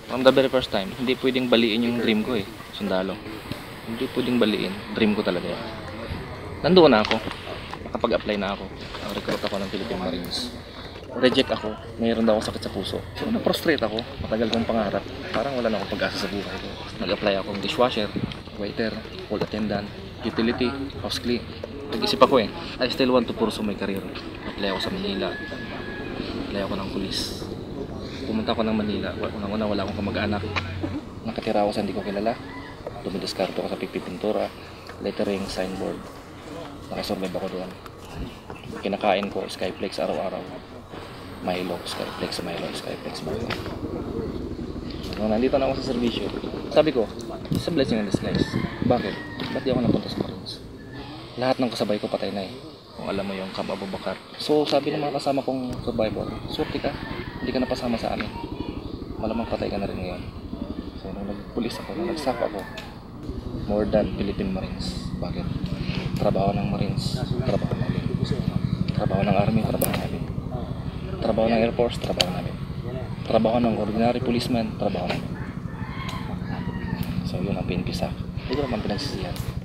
From the very first time, hindi pwedeng baliin yung dream ko eh, sundalo. Hindi pwedeng baliin, dream ko talaga yan. Nandoon na ako, nakapag-apply na ako. Recruit ako ng Philippine Marines. Reject ako, mayroon daw ako sakit sa puso. So na-frustrate ako, matagal kong pangarap. Parang wala na akong pag-asa sa buhay ko. Nag-apply ako ng dishwasher, waiter, hall attendant, utility, house clean. Nag-isip ako eh, I still want to pursue my career. Apply ako sa Manila. Apply ako ng police. Pumunta ako ng Manila. Unang-una wala akong kamag-anak. Nakatira ako sa hindi ko kilala. Dumidiskarto ako sa pipipintura, lettering, signboard. Nakasurvive ako doon. Kinakain ko Skyflex araw-araw. Milo, Skyflex, Milo, Skyflex, Milo. Nung nandito na ako sa servisyo, sabi ko, it's a blessing in disguise. Bakit? Ba't di ako napunta sa Marines? Lahat ng kasabay ko patay na eh. Kung alam mo yung Camp Abu Bakar. So sabi ng mga kasama kong survivor, swerte ka, hindi ka napasama sa amin. Malamang patay ka na rin ngayon. So nung nagpulis ako, nung nagsap ako, more than Philippine Marines. Bakit? Trabaho ng Marines, trabaho namin. Trabaho ng Army, trabaho namin. Trabaho ng Air Force, trabaho namin. Trabaho ng ordinary policeman, trabaho namin. So yun ang PNP sa akin. Hindi ko naman pinagsisihan.